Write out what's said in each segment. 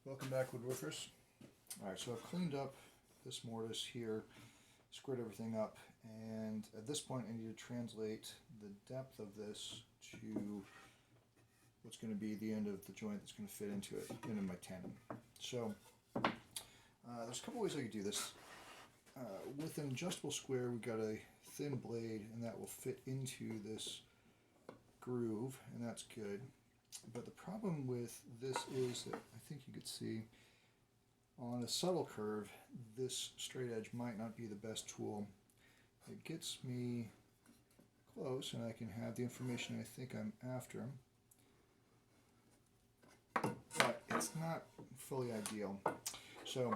Welcome back, woodworkers. Alright, so I've cleaned up this mortise here, squared everything up, and at this point I need to translate the depth of this to what's going to be the end of the joint that's going to fit into it, into my tenon. So there's a couple ways I could do this. With an adjustable square, we've got a thin blade, and that will fit into this groove, and that's good. But the problem with this is that I think you could see on a subtle curve, this straight edge might not be the best tool. It gets me close, and I can have the information I think I'm after, but it's not fully ideal. So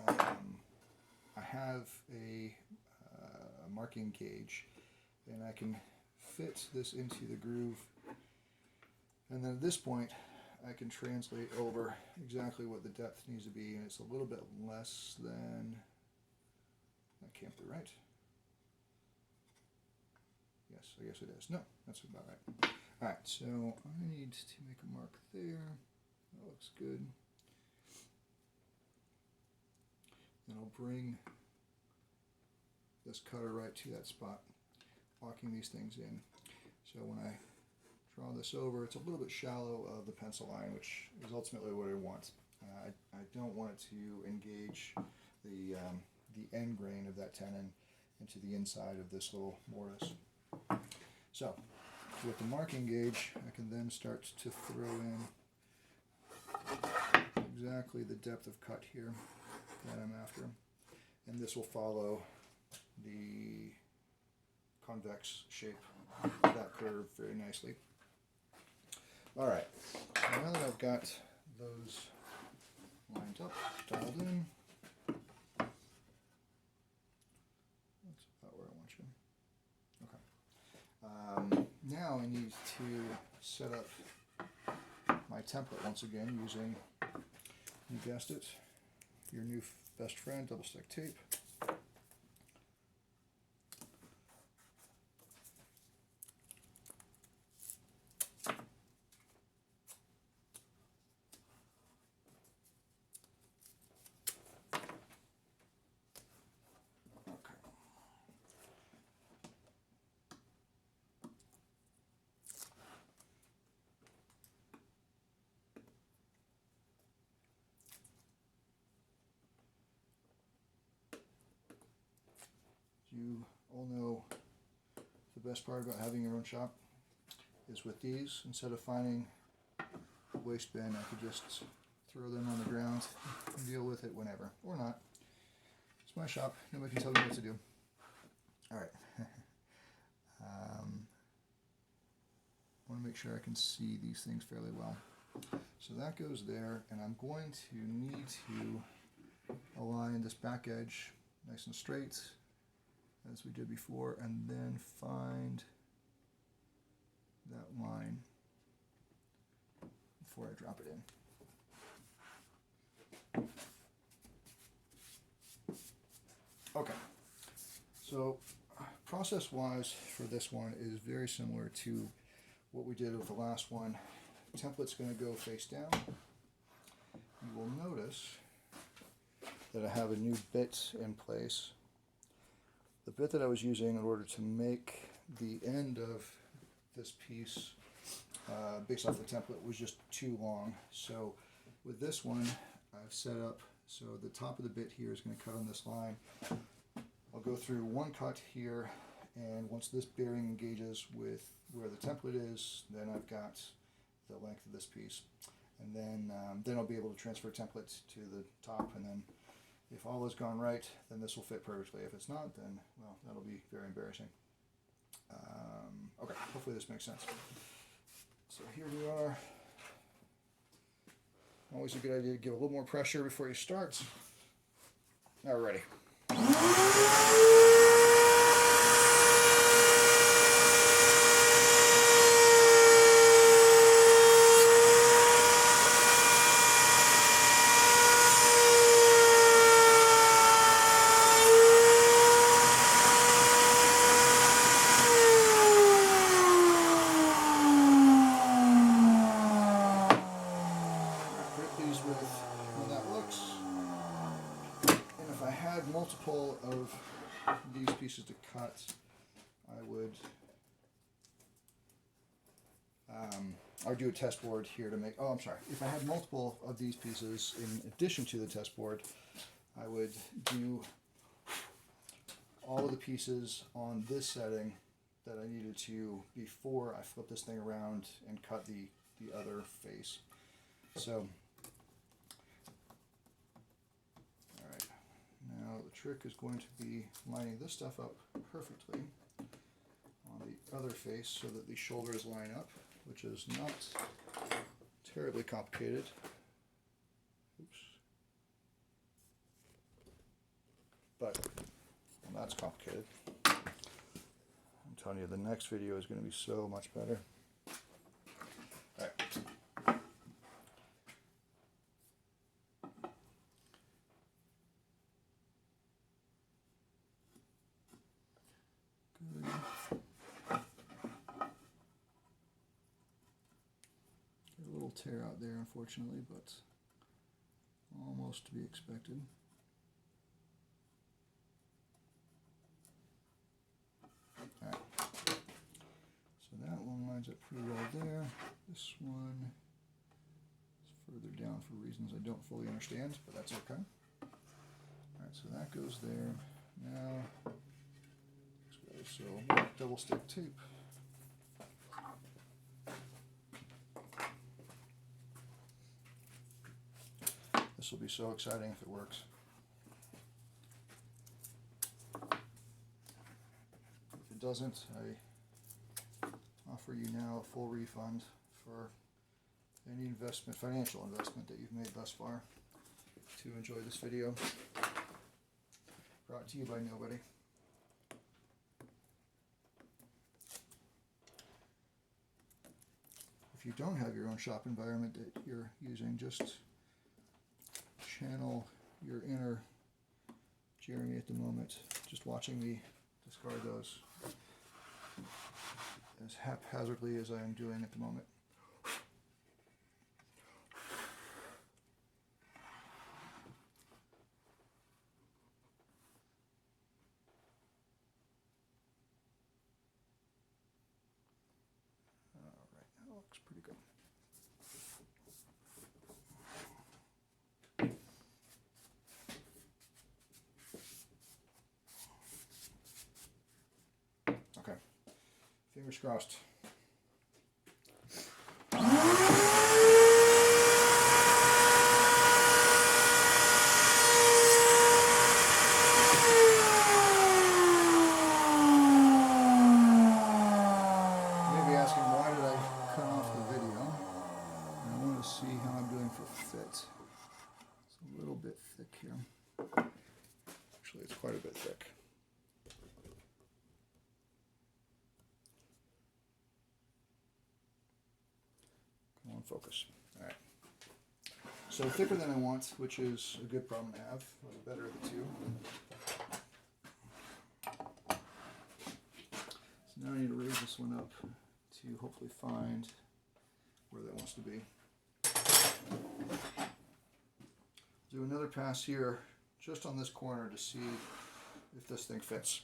I have a marking gauge, and I can fit this into the groove. And then at this point, I can translate over exactly what the depth needs to be, and it's a little bit less than, that can't be right. Yes, I guess it is. No, that's about right. Alright, so I need to make a mark there. That looks good. Then I'll bring this cutter right to that spot, locking these things in. So when I draw this over, it's a little bit shallow of the pencil line, which is ultimately what I want. I don't want it to engage the end grain of that tenon into the inside of this little mortise. So with the marking gauge, I can then start to throw in exactly the depth of cut here that I'm after, and this will follow the convex shape of that curve very nicely. Alright, so now that I've got those lined up, dialed in, that's about where I want you. Okay. Now I need to set up my template once again using, you guessed it, your new best friend, double stick tape. You all know the best part about having your own shop is with these, instead of finding a waste bin, I could just throw them on the ground and deal with it whenever, or not. It's my shop, nobody can tell me what to do. Alright. I want to make sure I can see these things fairly well. So that goes there, and I'm going to need to align this back edge nice and straight, as we did before, and then find that line before I drop it in. Okay, so process-wise for this one is very similar to what we did with the last one. The template's going to go face down. You will notice that I have a new bit in place. The bit that I was using in order to make the end of this piece based off the template was just too long. So with this one, I've set up so the top of the bit here is going to cut on this line. I'll go through one cut here, and once this bearing engages with where the template is, then I've got the length of this piece. And then I'll be able to transfer template to the top, and then if all has gone right, then this will fit perfectly. If it's not, then, well, that'll be very embarrassing. Okay, hopefully this makes sense. So here we are. Always a good idea to give a little more pressure before you start. Now we're ready. multiple of these pieces to cut, I would do a test board here to make, oh, I'm sorry. If I had multiple of these pieces in addition to the test board, I would do all of the pieces on this setting that I needed to before I flip this thing around and cut the other face. So, alright, now the trick is going to be lining this stuff up perfectly on the other face so that the shoulders line up, which is not terribly complicated. Oops. But, well, that's complicated. I'm telling you, the next video is going to be so much better. Alright. Good. Got a little tear out there, unfortunately, but almost to be expected. Alright. So that one lines up pretty well there. This one is further down for reasons I don't fully understand, but that's okay. Alright, so that goes there. Now, let's go, so double stick tape. This will be so exciting if it works. If it doesn't, I offer you now a full refund for any investment, financial investment that you've made thus far to enjoy this video. Brought to you by nobody. If you don't have your own shop environment that you're using, just channel your inner Jeremy at the moment, just watching me discard those as haphazardly as I am doing at the moment. Alright, that looks pretty good. Okay, fingers crossed. Maybe asking why did I cut off the video? And I wanted to see how I'm doing for fit. It's a little bit thick here. Actually, it's quite a bit thick. Come on, focus. All right. So thicker than I want, which is a good problem to have, or the better of the two. So now I need to raise this one up to hopefully find where that wants to be. Do another pass here, just on this corner, to see if this thing fits.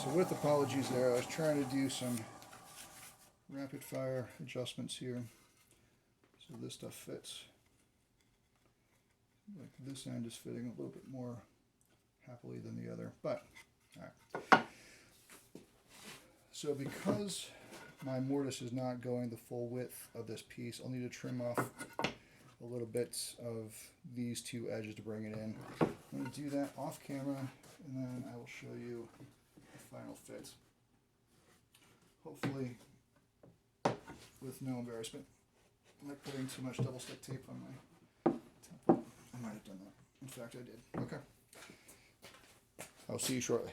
So with apologies there, I was trying to do some rapid fire adjustments here. So this stuff fits. Like this end is fitting a little bit more happily than the other, but alright. So because my mortise is not going the full width of this piece, I'll need to trim off a little bits of these two edges to bring it in. I'm going to do that off camera, and then I will show you the final fit. Hopefully with no embarrassment. I'm not putting too much double stick tape on my template. I might have done that. In fact, I did. Okay. I'll see you shortly.